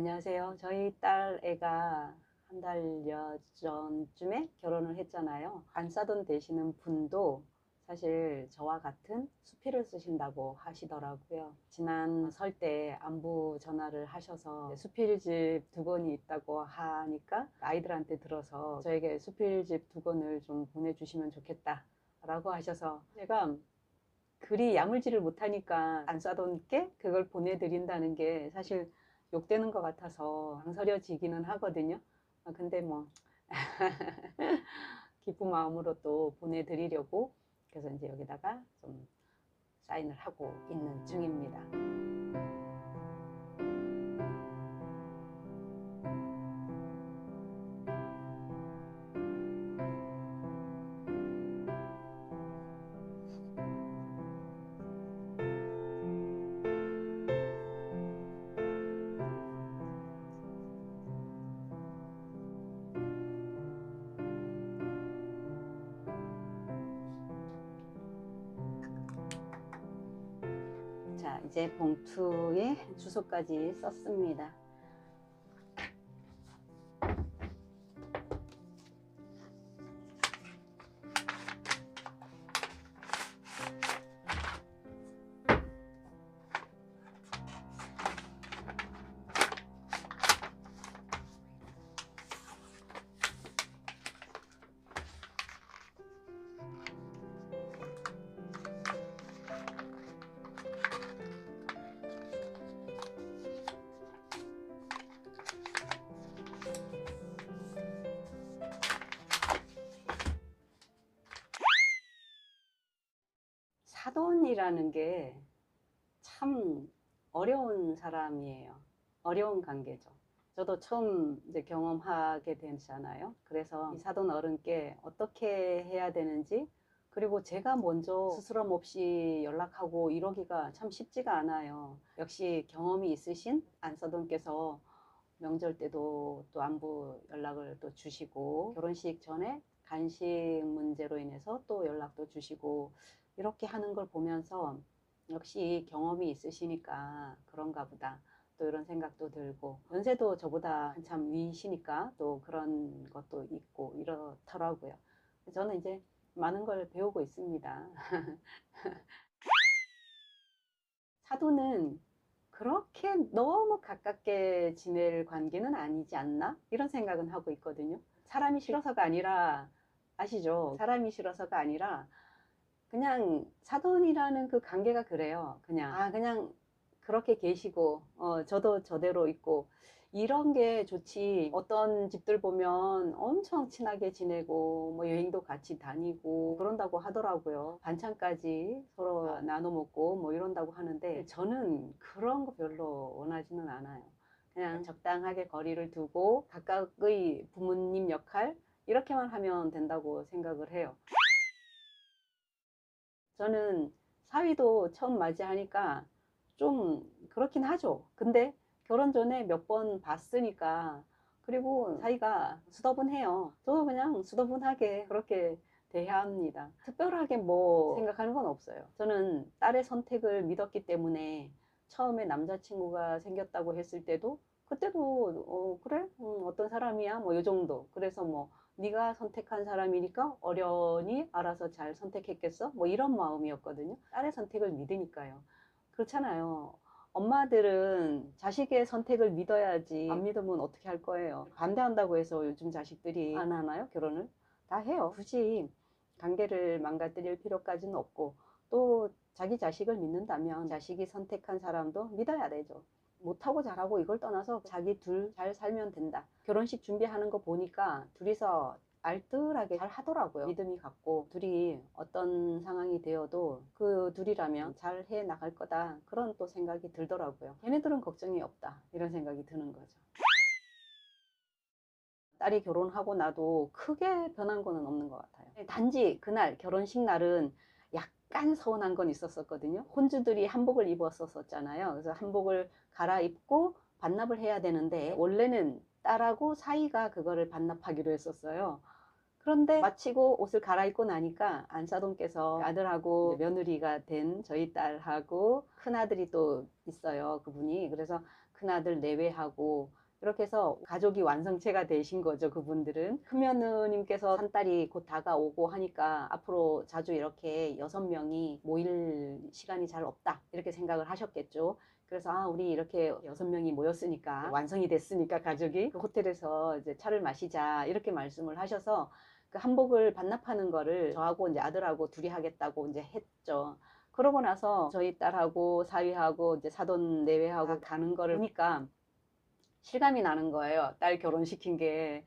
안녕하세요. 저희 딸 애가 한 달여 전쯤에 결혼을 했잖아요. 안 싸돈 되시는 분도 사실 저와 같은 수필을 쓰신다고 하시더라고요. 지난 설 때 안부 전화를 하셔서 수필집 2권이 있다고 하니까 아이들한테 들어서 저에게 수필집 2권을 좀 보내주시면 좋겠다 라고 하셔서 제가 글이 야물지를 못하니까 안 싸돈께 그걸 보내드린다는 게 사실 욕되는 것 같아서 망설여지기는 하거든요. 근데 뭐 기쁜 마음으로 또 보내드리려고 그래서 이제 여기다가 좀 사인을 하고 있는 중입니다. 자, 이제 봉투에 주소까지 썼습니다. 사돈이라는 게 참 어려운 사람이에요. 어려운 관계죠. 저도 처음 이제 경험하게 되잖아요. 그래서 이 사돈 어른께 어떻게 해야 되는지, 그리고 제가 먼저 스스럼 없이 연락하고 이러기가 참 쉽지가 않아요. 역시 경험이 있으신 안사돈께서 명절 때도 또 안부 연락을 또 주시고, 결혼식 전에 간식 문제로 인해서 또 연락도 주시고, 이렇게 하는 걸 보면서 역시 경험이 있으시니까 그런가 보다, 또 이런 생각도 들고, 연세도 저보다 한참 위시니까 또 그런 것도 있고 이렇더라고요. 저는 이제 많은 걸 배우고 있습니다. 사도는 그렇게 너무 가깝게 지낼 관계는 아니지 않나? 이런 생각은 하고 있거든요. 사람이 싫어서가 아니라, 아시죠? 사람이 싫어서가 아니라 그냥 사돈이라는 그 관계가 그래요. 그냥 그렇게 계시고, 저도 저대로 있고, 이런 게 좋지. 어떤 집들 보면 엄청 친하게 지내고, 뭐 여행도 같이 다니고, 그런다고 하더라고요. 반찬까지 서로 나눠 먹고, 뭐 이런다고 하는데, 저는 그런 거 별로 원하지는 않아요. 그냥 적당하게 거리를 두고, 각각의 부모님 역할, 이렇게만 하면 된다고 생각을 해요. 저는 사위도 처음 맞이하니까 좀 그렇긴 하죠. 근데 결혼 전에 몇 번 봤으니까, 그리고 사이가 수더분해요. 저도 그냥 수더분하게 그렇게 대합니다. 특별하게 뭐 생각하는 건 없어요. 저는 딸의 선택을 믿었기 때문에 처음에 남자친구가 생겼다고 했을 때도, 그때도 그래? 어떤 사람이야? 뭐 요 정도. 그래서 뭐 네가 선택한 사람이니까 어련히 알아서 잘 선택했겠어? 뭐 이런 마음이었거든요. 딸의 선택을 믿으니까요. 그렇잖아요. 엄마들은 자식의 선택을 믿어야지, 안 믿으면 어떻게 할 거예요. 반대한다고 해서 요즘 자식들이 안 하나요? 결혼을? 다 해요. 굳이 관계를 망가뜨릴 필요까지는 없고, 또 자기 자식을 믿는다면 자식이 선택한 사람도 믿어야 되죠. 못하고 잘하고 이걸 떠나서 자기 둘 잘 살면 된다. 결혼식 준비하는 거 보니까 둘이서 알뜰하게 잘 하더라고요. 믿음이 갔고, 둘이 어떤 상황이 되어도 그 둘이라면 잘 해 나갈 거다, 그런 또 생각이 들더라고요. 걔네들은 걱정이 없다, 이런 생각이 드는 거죠. 딸이 결혼하고 나도 크게 변한 거는 없는 것 같아요. 단지 그날 결혼식 날은 약간 서운한 건 있었었거든요. 혼주들이 한복을 입었었잖아요. 그래서 한복을 갈아입고 반납을 해야 되는데, 원래는 딸하고 사이가 그거를 반납하기로 했었어요. 그런데 마치고 옷을 갈아입고 나니까 안사돈께서 아들하고 며느리가 된 저희 딸하고 큰아들이 또 있어요, 그분이. 그래서 큰아들 내외하고 이렇게 해서 가족이 완성체가 되신 거죠. 그분들은. 큰며느님께서 산딸이 곧 다가오고 하니까 앞으로 자주 이렇게 6명이 모일 시간이 잘 없다 이렇게 생각을 하셨겠죠. 그래서 우리 이렇게 6명이 모였으니까 완성이 됐으니까 가족이 그 호텔에서 이제 차를 마시자 이렇게 말씀을 하셔서 그 한복을 반납하는 거를 저하고 이제 아들하고 둘이 하겠다고 이제 했죠. 그러고 나서 저희 딸하고 사위하고 이제 사돈 내외하고 가는 거를 보니까 실감이 나는 거예요. 딸 결혼시킨 게.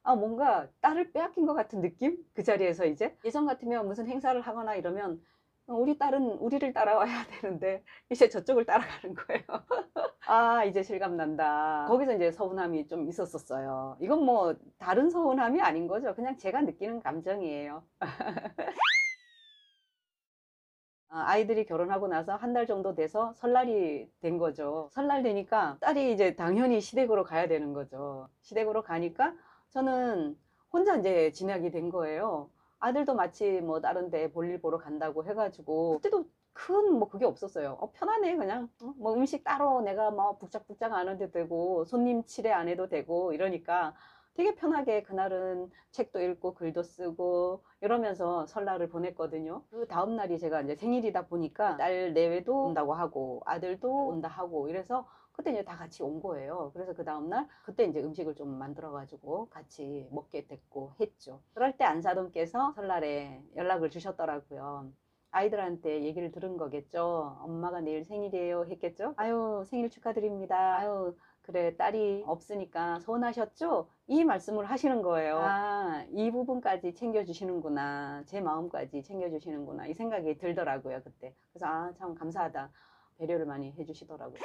뭔가 딸을 빼앗긴 것 같은 느낌? 그 자리에서 이제. 예전 같으면 무슨 행사를 하거나 이러면 우리 딸은 우리를 따라와야 되는데 이제 저쪽을 따라가는 거예요. 이제 실감 난다. 거기서 이제 서운함이 좀 있었었어요. 이건 뭐 다른 서운함이 아닌 거죠. 그냥 제가 느끼는 감정이에요. 아이들이 결혼하고 나서 한 달 정도 돼서 설날이 된 거죠. 설날 되니까 딸이 이제 당연히 시댁으로 가야 되는 거죠. 시댁으로 가니까 저는 혼자 이제 지내게 된 거예요. 아들도 마치 뭐 다른 데 볼일 보러 간다고 해가지고 그때도 큰 뭐 그게 없었어요. 편하네 그냥. 뭐 음식 따로 내가 뭐 북적북적 안 해도 되고 손님 치레 안 해도 되고 이러니까 되게 편하게 그날은 책도 읽고 글도 쓰고 이러면서 설날을 보냈거든요. 그 다음 날이 제가 이제 생일이다 보니까 딸 내외도 온다고 하고 아들도 온다 하고 이래서 그때 이제 다 같이 온 거예요. 그래서 그 다음 날 그때 이제 음식을 좀 만들어 가지고 같이 먹게 됐고 했죠. 그럴 때 안사돈께서 설날에 연락을 주셨더라고요. 아이들한테 얘기를 들은 거겠죠. 엄마가 내일 생일이에요 했겠죠. 아유 생일 축하드립니다. 아유 그래 딸이 없으니까 서운하셨죠? 이 말씀을 하시는 거예요. 이 부분까지 챙겨주시는구나. 제 마음까지 챙겨주시는구나. 이 생각이 들더라고요 그때. 그래서 참 감사하다. 배려를 많이 해주시더라고요.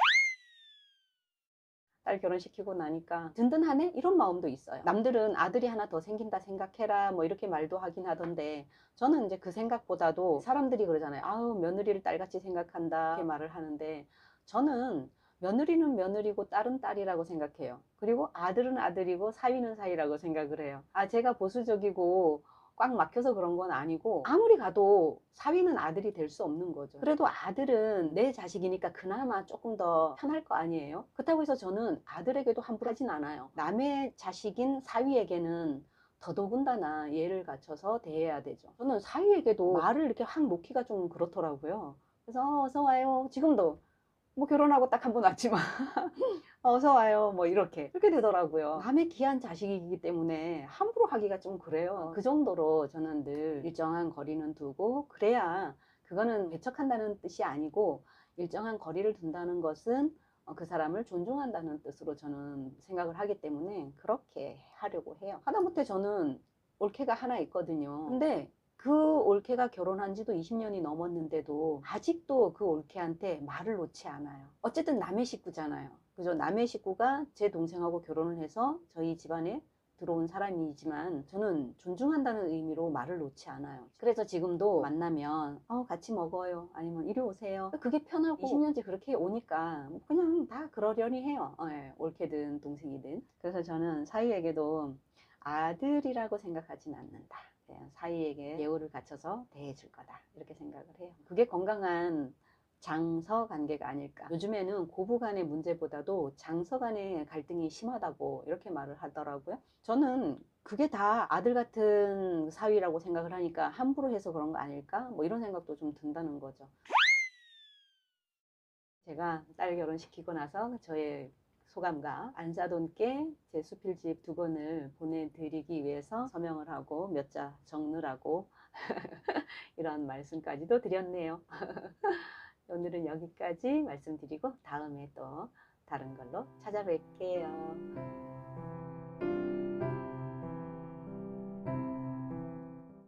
딸 결혼시키고 나니까 든든하네? 이런 마음도 있어요. 남들은 아들이 하나 더 생긴다 생각해라 뭐 이렇게 말도 하긴 하던데 저는 이제 그 생각보다도 사람들이 그러잖아요. 며느리를 딸같이 생각한다 이렇게 말을 하는데 저는 며느리는 며느리고 딸은 딸이라고 생각해요. 그리고 아들은 아들이고 사위는 사위라고 생각을 해요. 제가 보수적이고 꽉 막혀서 그런 건 아니고 아무리 가도 사위는 아들이 될 수 없는 거죠. 그래도 아들은 내 자식이니까 그나마 조금 더 편할 거 아니에요. 그렇다고 해서 저는 아들에게도 함부로 하진 않아요. 남의 자식인 사위에게는 더더군다나 예를 갖춰서 대해야 되죠. 저는 사위에게도 말을 이렇게 확 놓기가 좀 그렇더라고요. 그래서 어서 와요. 지금도 뭐 결혼하고 딱 한 번 왔지만 어서 와요 뭐 이렇게 되더라고요. 남의 귀한 자식이기 때문에 함부로 하기가 좀 그래요. 그 정도로 저는 늘 일정한 거리는 두고 그래야 그거는 배척한다는 뜻이 아니고 일정한 거리를 둔다는 것은 그 사람을 존중한다는 뜻으로 저는 생각을 하기 때문에 그렇게 하려고 해요. 하다못해 저는 올케가 하나 있거든요. 근데 그 올케가 결혼한 지도 20년이 넘었는데도 아직도 그 올케한테 말을 놓지 않아요. 어쨌든 남의 식구잖아요. 그죠? 남의 식구가 제 동생하고 결혼을 해서 저희 집안에 들어온 사람이지만 저는 존중한다는 의미로 말을 놓지 않아요. 그래서 지금도 만나면 같이 먹어요. 아니면 이리 오세요. 그게 편하고 20년째 그렇게 오니까 그냥 다 그러려니 해요. 올케든 동생이든. 그래서 저는 사위에게도 아들이라고 생각하진 않는다. 그냥 사위에게 예우를 갖춰서 대해줄 거다 이렇게 생각을 해요. 그게 건강한 장서 관계가 아닐까. 요즘에는 고부 간의 문제보다도 장서 간의 갈등이 심하다고 이렇게 말을 하더라고요. 저는 그게 다 아들 같은 사위라고 생각을 하니까 함부로 해서 그런 거 아닐까 뭐 이런 생각도 좀 든다는 거죠. 제가 딸 결혼시키고 나서 저의 소감과 안사돈께 제 수필집 2권을 보내드리기 위해서 서명을 하고 몇 자 적느라고 이런 말씀까지도 드렸네요. 오늘은 여기까지 말씀드리고 다음에 또 다른 걸로 찾아뵐게요.